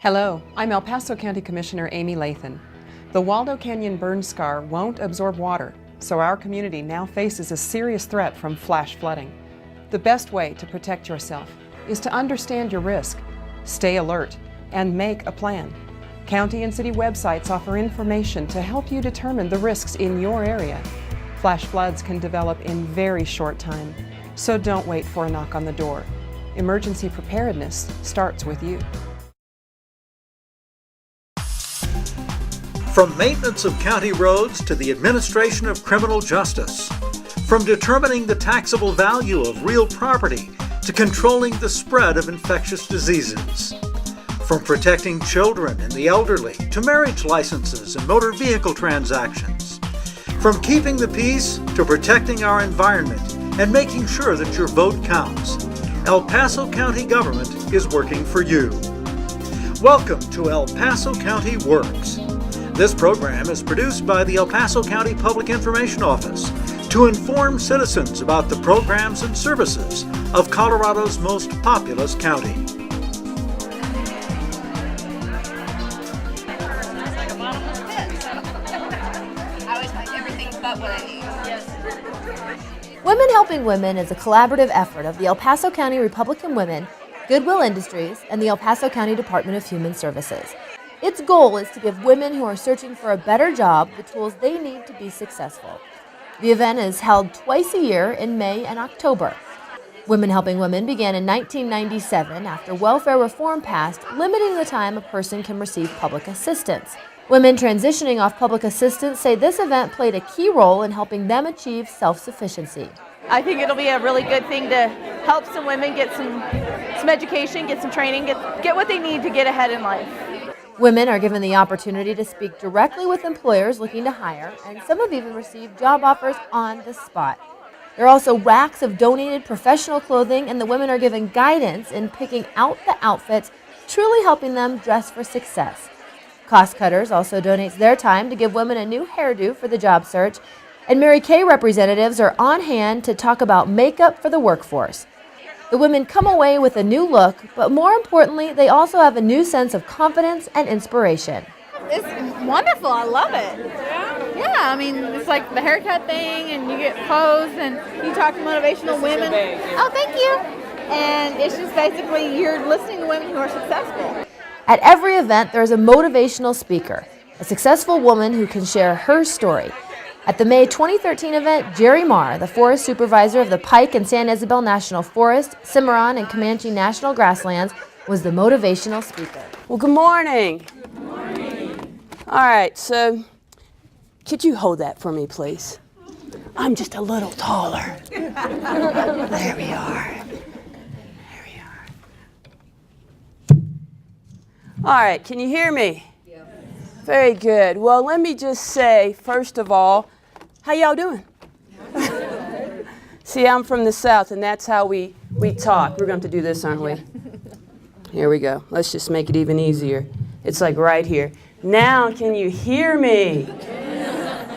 Hello, I'm El Paso County Commissioner Amy Lathan. The Waldo Canyon burn scar won't absorb water, so our community now faces a serious threat from flash flooding. The best way to protect yourself is to understand your risk, stay alert, and make a plan. County and city websites offer information to help you determine the risks in your area. Flash floods can develop in very short time, so don't wait for a knock on the door. Emergency preparedness starts with you. From maintenance of county roads to the administration of criminal justice, from determining the taxable value of real property to controlling the spread of infectious diseases, from protecting children and the elderly to marriage licenses and motor vehicle transactions, from keeping the peace to protecting our environment and making sure that your vote counts, El Paso County government is working for you. Welcome to El Paso County Works. This program is produced by the El Paso County Public Information Office to inform citizens about the programs and services of Colorado's most populous county. I always find everything but what I need. Women Helping Women is a collaborative effort of the El Paso County Republican Women, Goodwill Industries, and the El Paso County Department of Human Services. Its goal is to give women who are searching for a better job the tools they need to be successful. The event is held twice a year in May and October. Women Helping Women began in 1997 after welfare reform passed, limiting the time a person can receive public assistance. Women transitioning off public assistance say this event played a key role in helping them achieve self-sufficiency. I think it'll be a really good thing to help some women get some education, get some training, get what they need to get ahead in life. Women are given the opportunity to speak directly with employers looking to hire, and some have even received job offers on the spot. There are also racks of donated professional clothing, and the women are given guidance in picking out the outfits, truly helping them dress for success. Cost Cutters also donates their time to give women a new hairdo for the job search, and Mary Kay representatives are on hand to talk about makeup for the workforce. The women come away with a new look, but more importantly, they also have a new sense of confidence and inspiration. It's wonderful. I love it. Yeah, I mean, it's like the haircut thing, and you get clothes, and you talk to motivational women. Oh, thank you. And it's just basically you're listening to women who are successful. At every event, there is a motivational speaker, a successful woman who can share her story. At the May 2013 event, Jerri Marr, the Forest Supervisor of the Pike and San Isabel National Forest, Cimarron and Comanche National Grasslands, was the motivational speaker. Well, good morning. Good morning. All right, so could you hold that for me, please? I'm just a little taller. There we are. There we are. All right, can you hear me? Yes. Very good. Well, let me just say, first of all, how y'all doing? See, I'm from the South, and that's how we talk. We're going to do this, aren't we? Here we go. Let's just make it even easier. It's like right here. Now, can you hear me?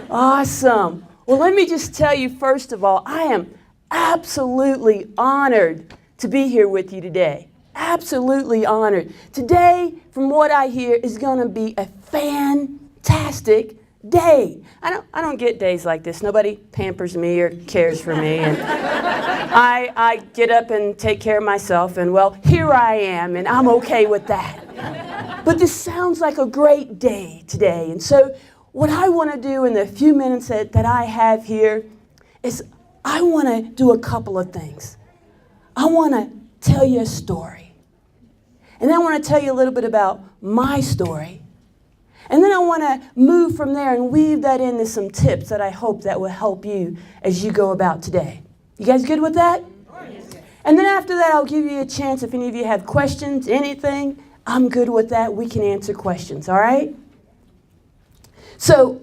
Awesome. Well, let me just tell you, first of all, I am absolutely honored to be here with you today. Absolutely honored. Today, from what I hear, is going to be a fantastic day. I don't get days like this. Nobody pampers me or cares for me. And I get up and take care of myself, and well, here I am, and I'm okay with that. But this sounds like a great day today. And so what I want to do in the few minutes that I have here is I want to do a couple of things. I want to tell you a story. And then I want to tell you a little bit about my story. And then I want to move from there and weave that into some tips that I hope that will help you as you go about today. You guys good with that? And then after that, I'll give you a chance if any of you have questions, anything. I'm good with that. We can answer questions, all right? So,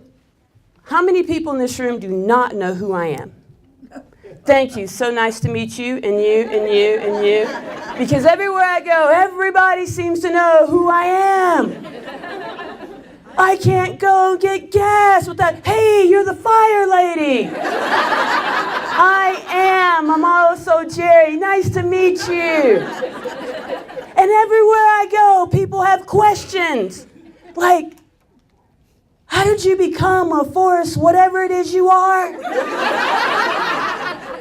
how many people in this room do not know who I am? Thank you. So nice to meet you, and you, and you, and you. Because everywhere I go, everybody seems to know who I am. I can't go get gas without, hey, you're the fire lady. I am. I'm also Jerri. Nice to meet you. And everywhere I go, people people have questions. Like, how did you become a forest, whatever it is you are?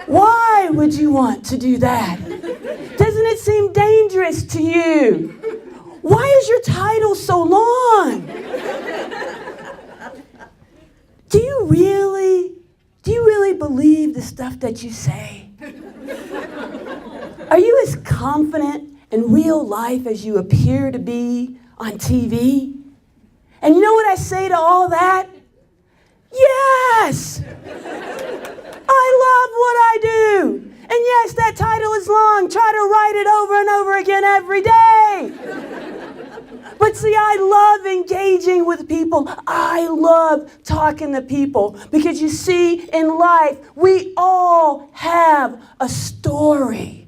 Why would you want to do that? Doesn't it seem dangerous to you? Why is your title so long? Do you really believe the stuff that you say? Are you as confident in real life as you appear to be on TV? And you know what I say to all that? Yes! I love what I do. And yes, that title is long. Try to write it over and over again every day. But see, I love engaging with people. I love talking to people. Because you see, in life, we all have a story.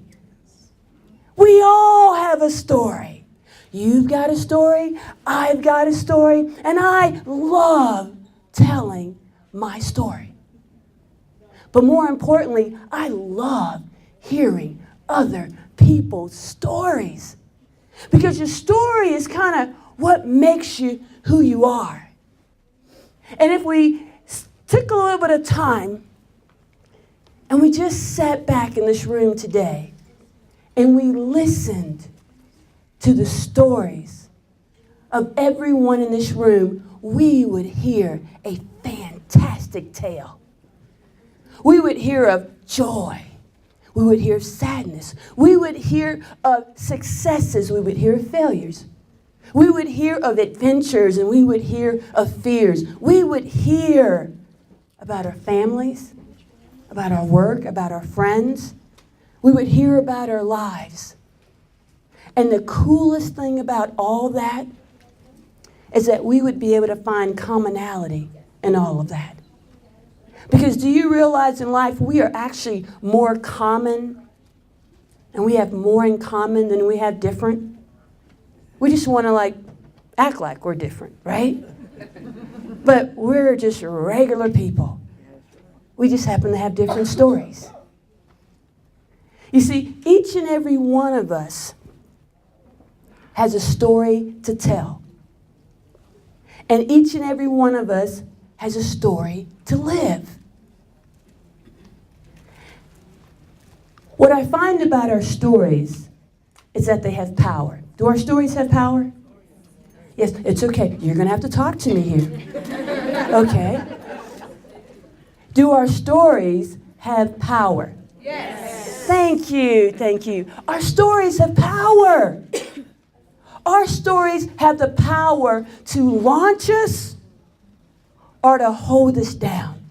We all have a story. You've got a story, I've got a story, and I love telling my story. But more importantly, I love hearing other people's stories. Because your story is kind of what makes you who you are. And if we took a little bit of time and we just sat back in this room today and we listened to the stories of everyone in this room, we would hear a fantastic tale. We would hear of joy. We would hear of sadness. We would hear of successes. We would hear of failures. We would hear of adventures, and we would hear of fears. We would hear about our families, about our work, about our friends. We would hear about our lives. And the coolest thing about all that is that we would be able to find commonality in all of that. Because do you realize in life we are actually more common, and we have more in common than we have different? We just want to act like we're different, right? But we're just regular people. We just happen to have different stories. You see, each and every one of us has a story to tell. And each and every one of us has a story to live. What I find about our stories is that they have power. Do our stories have power? Yes, it's okay. You're going to have to talk to me here. Okay. Do our stories have power? Yes. Thank you, thank you. Our stories have power. Our stories have the power to launch us or to hold us down.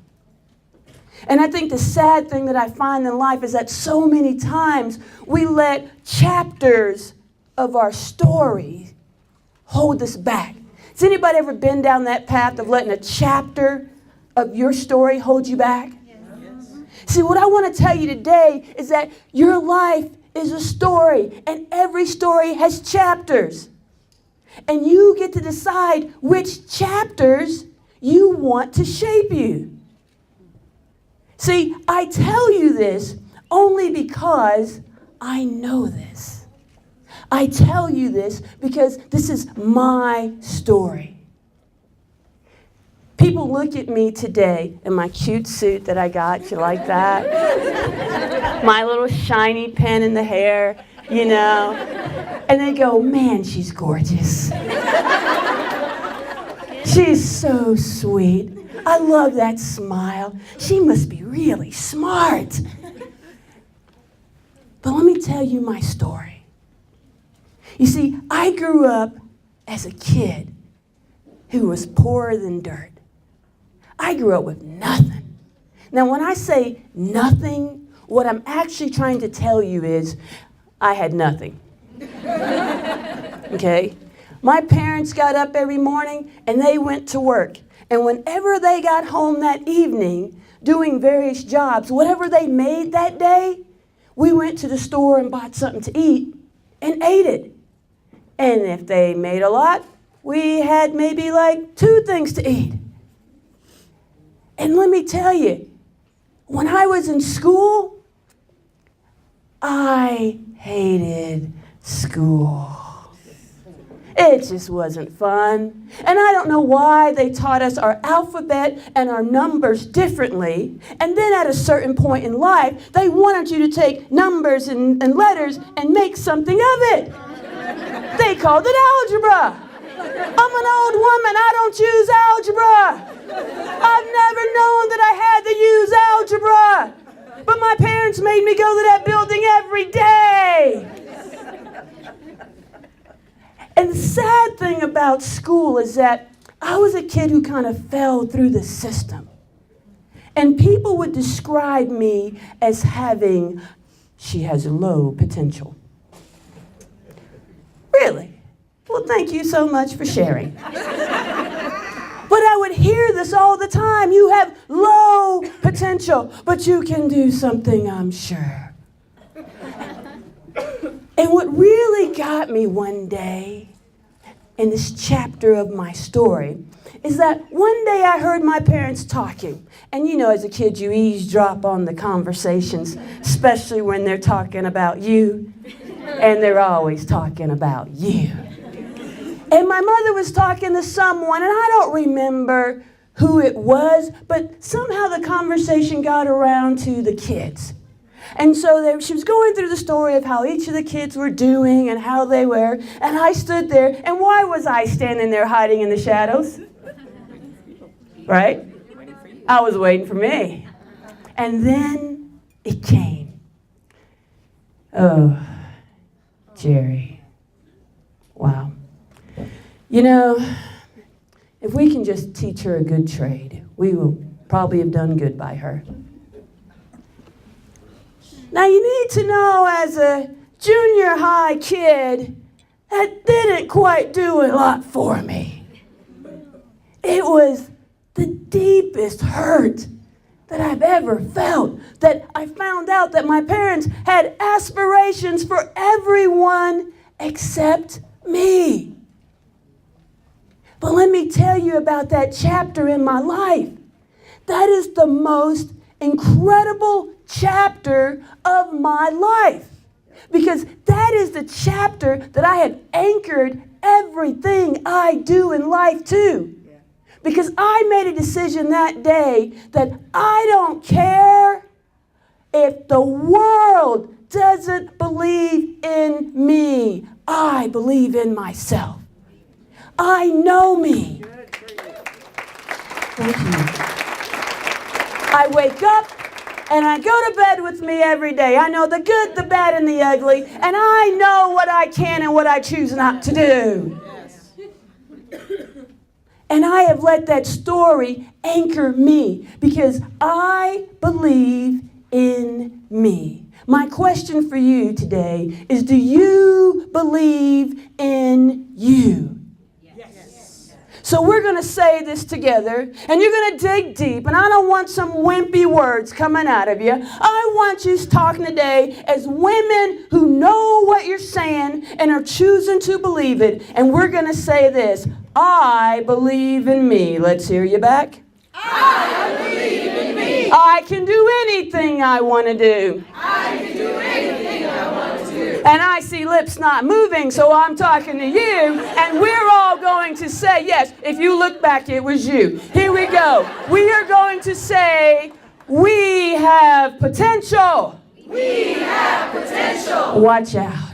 And I think the sad thing that I find in life is that so many times we let chapters of our story hold us back. Has anybody ever been down that path of letting a chapter of your story hold you back? Yes. See, what I want to tell you today is that your life is a story, and every story has chapters. And you get to decide which chapters you want to shape you. See, I tell you this only because I know this. I tell you this because this is my story. People look at me today in my cute suit that I got. You like that? My little shiny pin in the hair, you know. And they go, man, she's gorgeous. She's so sweet. I love that smile. She must be really smart. But let me tell you my story. You see, I grew up as a kid who was poorer than dirt. I grew up with nothing. Now, when I say nothing, what I'm actually trying to tell you is I had nothing. Okay? My parents got up every morning and they went to work. And whenever they got home that evening, doing various jobs, whatever they made that day, we went to the store and bought something to eat and ate it. And if they made a lot, we had maybe 2 things to eat. And let me tell you, when I was in school, I hated school. It just wasn't fun. And I don't know why they taught us our alphabet and our numbers differently. And then at a certain point in life, they wanted you to take numbers and letters and make something of it. They called it algebra. I'm an old woman. I don't use algebra. I've never known that I had to use algebra. But my parents made me go to that building every day. And the sad thing about school is that I was a kid who kind of fell through the system. And people would describe me as having, she has low potential. Really? Well, thank you so much for sharing. But I would hear this all the time. You have low potential, but you can do something, I'm sure. And what really got me one day in this chapter of my story is that one day I heard my parents talking. And you know, as a kid, you eavesdrop on the conversations, especially when they're talking about you. And they're always talking about you. And my mother was talking to someone, and I don't remember who it was, but somehow the conversation got around to the kids. And so she was going through the story of how each of the kids were doing and how they were, and I stood there, and why was I standing there hiding in the shadows? Right? I was waiting for me. And then it came. Oh, Jerri. Wow. You know, if we can just teach her a good trade, we will probably have done good by her. Now, you need to know, as a junior high kid, that didn't quite do a lot for me. It was the deepest hurt that I've ever felt, that I found out that my parents had aspirations for everyone except me. But let me tell you about that chapter in my life. That is the most incredible chapter of my life. Because that is the chapter that I have anchored everything I do in life to. Because I made a decision that day that I don't care if the world doesn't believe in me. I believe in myself. I know me. Thank you. I wake up and I go to bed with me every day. I know the good, the bad, and the ugly, and I know what I can and what I choose not to do. And I have let that story anchor me because I believe in me. My question for you today is, do you believe in you? So we're going to say this together, and you're going to dig deep, and I don't want some wimpy words coming out of you. I want you talking today as women who know what you're saying and are choosing to believe it. And we're going to say this: I believe in me. Let's hear you back. I believe in me. I can do anything I want to do. I can do anything I want to do. And I see lips not moving, so I'm talking to you, and we're all going to say, yes, if you look back, it was you. Here we go. We are going to say, we have potential. We have potential. Watch out.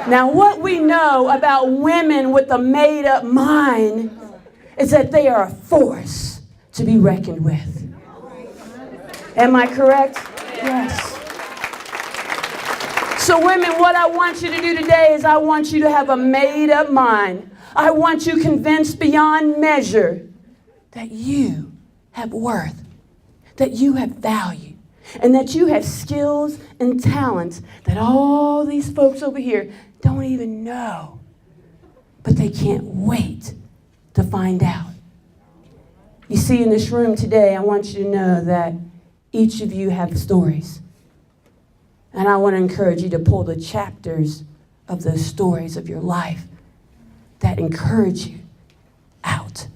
Now, what we know about women with a made-up mind is that they are a force to be reckoned with. Am I correct? Yes. So women, what I want you to do today is I want you to have a made-up mind. I want you convinced beyond measure that you have worth, that you have value, and that you have skills and talents that all these folks over here don't even know, but they can't wait to find out. You see, in this room today, I want you to know that each of you have stories. And I want to encourage you to pull the chapters of those stories of your life that encourage you out.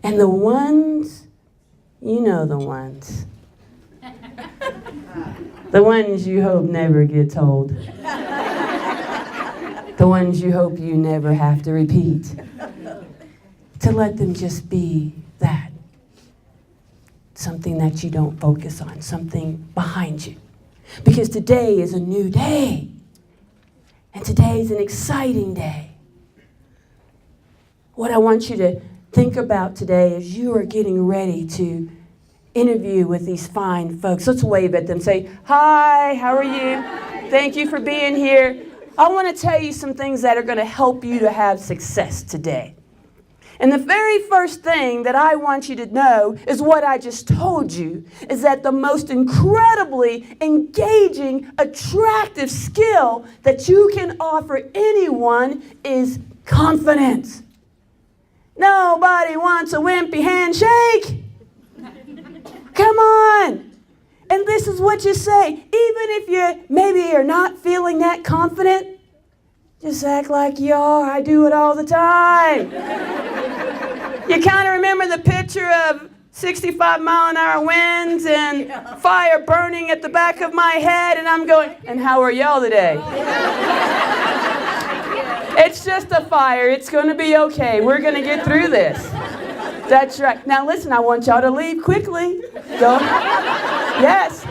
And the ones, you know the ones. The ones you hope never get told. the ones you hope you never have to repeat, to let them just be that. Something that you don't focus on, something behind you. Because today is a new day. And today is an exciting day. What I want you to think about today is you are getting ready to interview with these fine folks. Let's wave at them. Say, hi, how are you? Thank you for being here. I want to tell you some things that are going to help you to have success today. And the very first thing that I want you to know is what I just told you, is that the most incredibly engaging, attractive skill that you can offer anyone is confidence. Nobody wants a wimpy handshake. Come on. And this is what you say. Even if you maybe are not feeling that confident, just act like you are. I do it all the time. You kind of remember the picture of 65-mile-an-hour winds and fire burning at the back of my head, and I'm going, and how are y'all today? It's just a fire. It's going to be okay. We're going to get through this. That's right. Now listen, I want y'all to leave quickly. Go. Yes.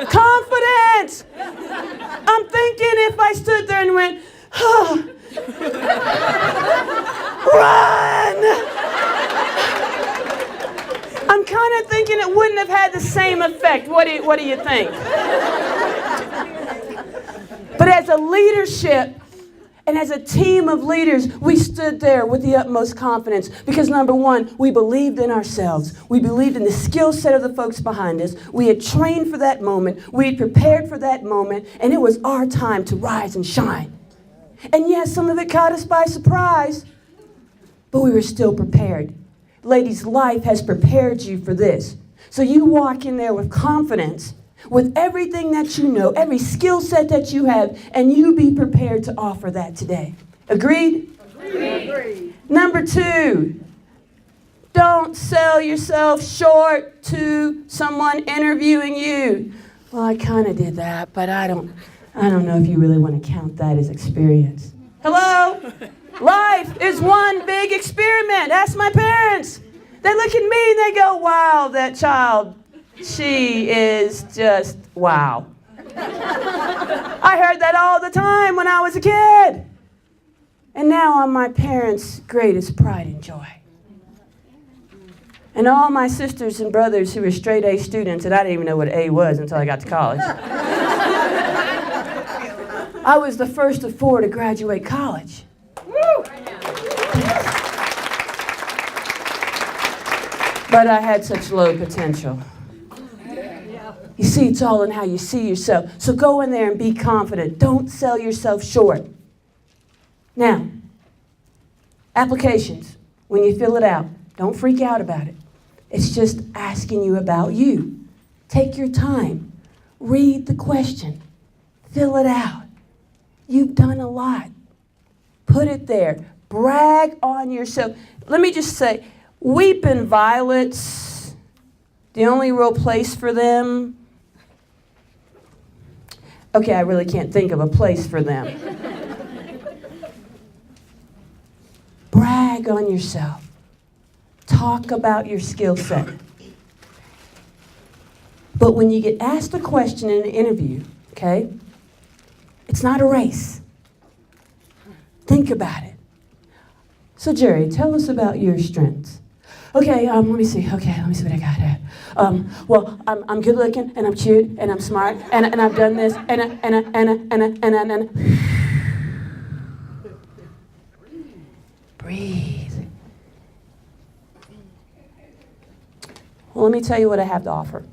Confidence. I'm thinking if I stood there and went, oh, run. I'm kind of thinking it wouldn't have had the same effect. What do you think? But as a leadership and as a team of leaders, we stood there with the utmost confidence because, number one, we believed in ourselves. We believed in the skill set of the folks behind us. We had trained for that moment. We had prepared for that moment, and it was our time to rise and shine. And yes, some of it caught us by surprise, but we were still prepared. Ladies, life has prepared you for this. So you walk in there with confidence, with everything that you know, every skill set that you have, and you be prepared to offer that today. Agreed? Agreed. Number two, don't sell yourself short to someone interviewing you. Well, I kind of did that, but I don't know if you really want to count that as experience. Hello? Life is one big experiment. Ask my parents. They look at me and they go, wow, that child, she is just wow. I heard that all the time when I was a kid. And now I'm my parents' greatest pride and joy. And all my sisters and brothers who were straight A students, and I didn't even know what A was until I got to college. I was the first of 4 to graduate college. But I had such low potential. You see, it's all in how you see yourself. So go in there and be confident. Don't sell yourself short. Now, applications, when you fill it out, don't freak out about it. It's just asking you about you. Take your time. Read the question. Fill it out. You've done a lot. Put it there. Brag on yourself. Let me just say, weeping violets, the only real place for them. Okay, I really can't think of a place for them. Brag on yourself. Talk about your skill set. But when you get asked a question in an interview, okay, it's not a race. Think about it. So, Jerri, tell us about your strengths. Okay, let me see. Okay, let me see what I got here. Well, I'm good looking, and I'm cute, and I'm smart, and I've done this, and. Breathe. Well, let me tell you what I have to offer.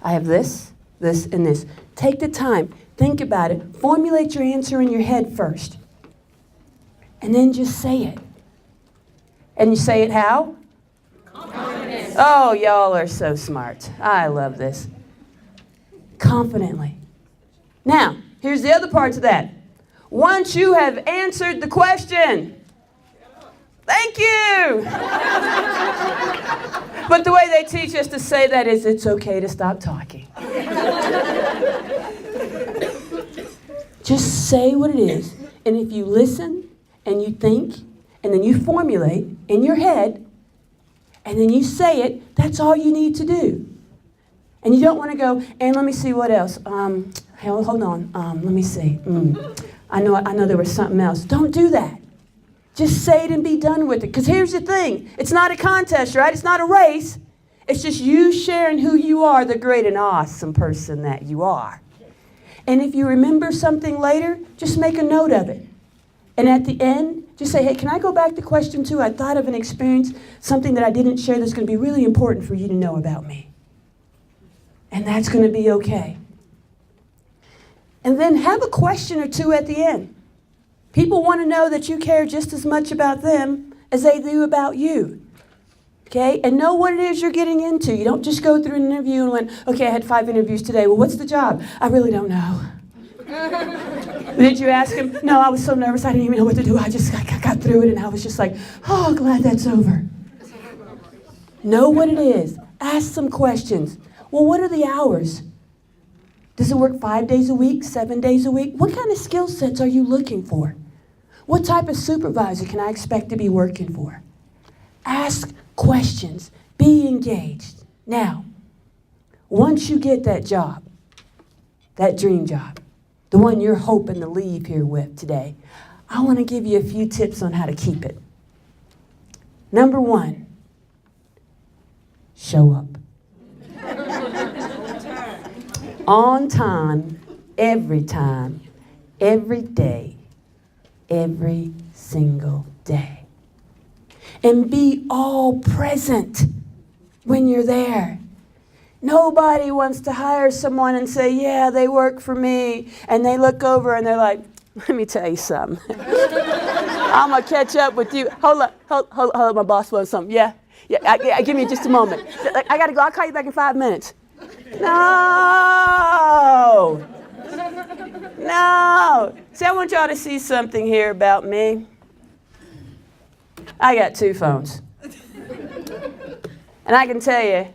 I have this, this, and this. Take the time. Think about it. Formulate your answer in your head first. And then just say it. And you say it how? Confidence. Oh, y'all are so smart. I love this. Confidently. Now, here's the other part to that. Once you have answered the question, thank you. But the way they teach us to say that is it's okay to stop talking. Just say what it is. And if you listen and you think and then you formulate in your head and then you say it, that's all you need to do. And you don't want to go, and let me see what else. Hold on. Let me see. I know there was something else. Don't do that. Just say it and be done with it. Because here's the thing. It's not a contest, right? It's not a race. It's just you sharing who you are, the great and awesome person that you are. And if you remember something later, just make a note of it. And at the end, just say, hey, can I go back to question 2? I thought of an experience, something that I didn't share that's going to be really important for you to know about me. And that's going to be okay. And then have a question or 2 at the end. People want to know that you care just as much about them as they do about you. Okay? And know what it is you're getting into. You don't just go through an interview and went, okay, I had 5 interviews today. Well, what's the job? I really don't know. Did you ask him? No, I was so nervous I didn't even know what to do. I got through it and I was just like, oh, glad that's over. Know what it is. Ask some questions. Well, what are the hours? Does it work 5 days a week, 7 days a week? What kind of skill sets are you looking for? What type of supervisor can I expect to be working for? Ask questions. Be engaged. Now, once you get that job, that dream job, the one you're hoping to leave here with today, I want to give you a few tips on how to keep it. Number 1, show up. On time, every day, every single day. And be all present when you're there. Nobody wants to hire someone and say, yeah, they work for me. And they look over and they're like, let me tell you something. I'm going to catch up with you. Hold up, my boss wants something. Yeah, give me just a moment. I got to go. I'll call you back in 5 minutes. No. See, I want y'all to see something here about me. I got 2 phones. And I can tell you,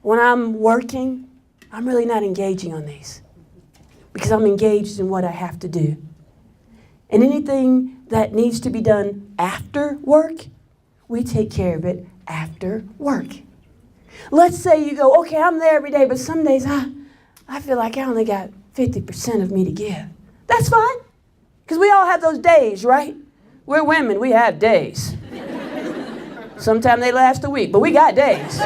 when I'm working, I'm really not engaging on these because I'm engaged in what I have to do. And anything that needs to be done after work, we take care of it after work. Let's say you go, okay, I'm there every day, but some days I feel like I only got 50% of me to give. That's fine, because we all have those days, right? We're women, we have days. Sometimes they last a week, but we got days.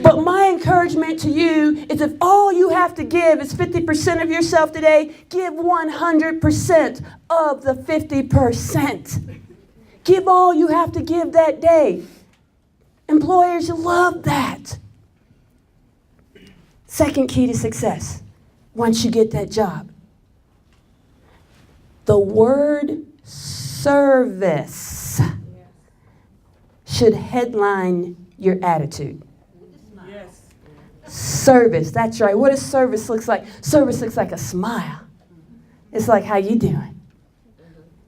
But my encouragement to you is if all you have to give is 50% of yourself today, give 100% of the 50%. Give all you have to give that day. Employers love that. Second key to success, once you get that job. The word service should headline your attitude. Yes. Service, that's right. What does service look like? Service looks like a smile. It's like, how you doing?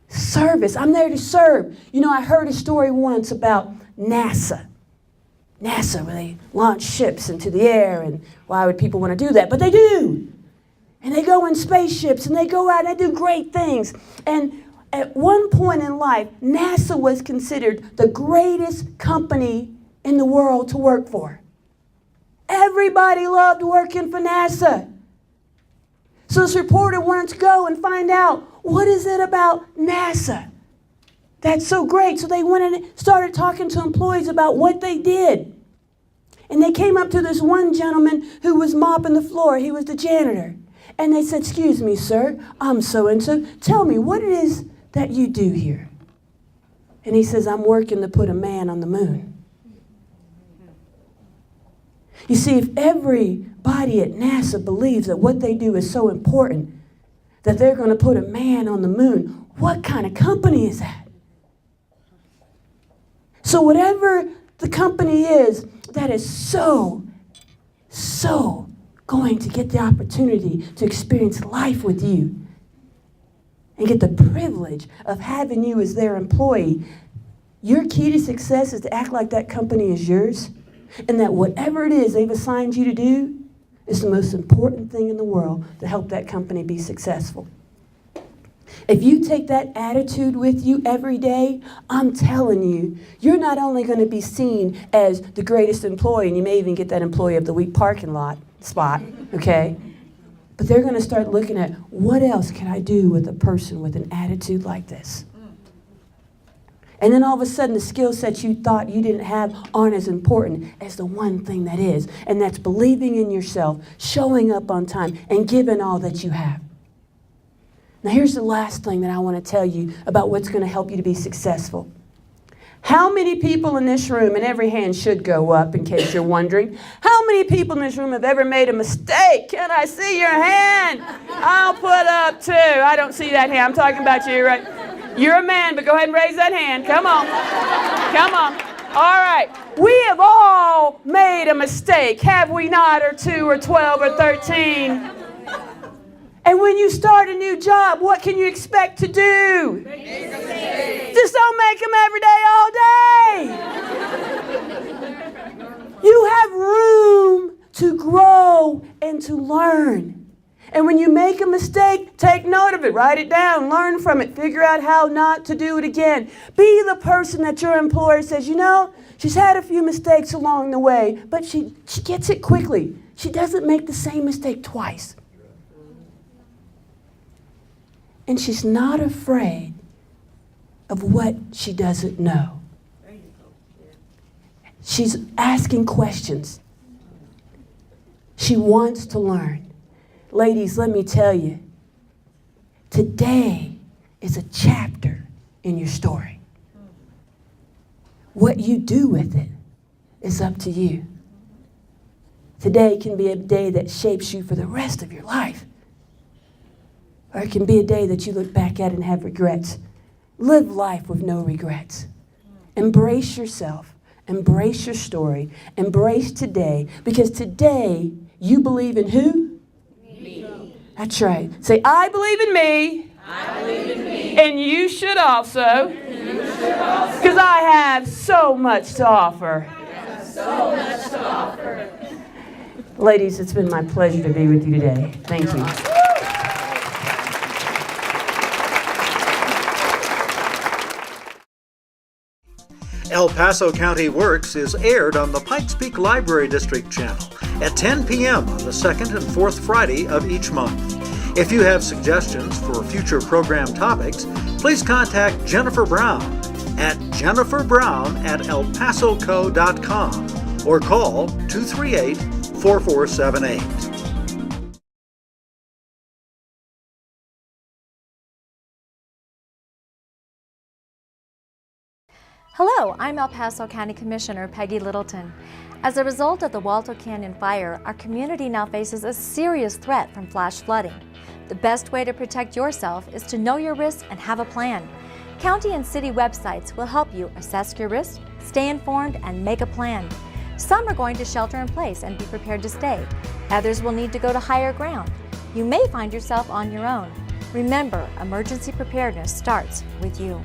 Service, I'm there to serve. You know, I heard a story once about NASA. NASA, where they launch ships into the air, and why would people want to do that? But they do. And they go in spaceships, and they go out, and they do great things. And at one point in life, NASA was considered the greatest company in the world to work for. Everybody loved working for NASA. So this reporter wanted to go and find out, what is it about NASA that's so great? So they went and started talking to employees about what they did. And they came up to this one gentleman who was mopping the floor. He was the janitor. And they said, excuse me, sir, I'm so-and-so. Tell me, what it is that you do here? And he says, I'm working to put a man on the moon. You see, if everybody at NASA believes that what they do is so important, that they're going to put a man on the moon, what kind of company is that? So whatever the company is that is so going to get the opportunity to experience life with you and get the privilege of having you as their employee, your key to success is to act like that company is yours, and that whatever it is they've assigned you to do, is the most important thing in the world to help that company be successful. If you take that attitude with you every day, I'm telling you, you're not only going to be seen as the greatest employee, and you may even get that employee of the week parking lot spot, okay? But they're going to start looking at, what else can I do with a person with an attitude like this? And then all of a sudden, the skill sets you thought you didn't have aren't as important as the one thing that is, and that's believing in yourself, showing up on time, and giving all that you have. Now here's the last thing that I want to tell you about what's going to help you to be successful. How many people in this room, and every hand should go up in case you're wondering, how many people in this room have ever made a mistake? Can I see your hand? I'll put up 2. I don't see that hand. I'm talking about you, right? You're a man, but go ahead and raise that hand. Come on. Come on. All right. We have all made a mistake, have we not? Or 2 or 12 or 13. And when you start a new job, what can you expect to do? Just don't make them every day, all day. You have room to grow and to learn. And when you make a mistake, take note of it, write it down, learn from it, figure out how not to do it again. Be the person that your employer says, you know, she's had a few mistakes along the way, but she gets it quickly. She doesn't make the same mistake twice. And she's not afraid of what she doesn't know. She's asking questions. She wants to learn. Ladies, let me tell you, today is a chapter in your story. What you do with it is up to you. Today can be a day that shapes you for the rest of your life. Or it can be a day that you look back at and have regrets. Live life with no regrets. Embrace yourself. Embrace your story. Embrace today. Because today, you believe in who? Me. That's right. Say, I believe in me. I believe in me. And you should also. Because I have so much to offer. So much to offer. Ladies, it's been my pleasure to be with you today. Thank you. El Paso County Works is aired on the Pikes Peak Library District channel at 10 p.m. on the second and fourth Friday of each month. If you have suggestions for future program topics, please contact Jennifer Brown at jenniferbrown@elpasoco.com or call 238-4478. Hello, I'm El Paso County Commissioner Peggy Littleton. As a result of the Waldo Canyon fire, our community now faces a serious threat from flash flooding. The best way to protect yourself is to know your risks and have a plan. County and city websites will help you assess your risks, stay informed, and make a plan. Some are going to shelter in place and be prepared to stay. Others will need to go to higher ground. You may find yourself on your own. Remember, emergency preparedness starts with you.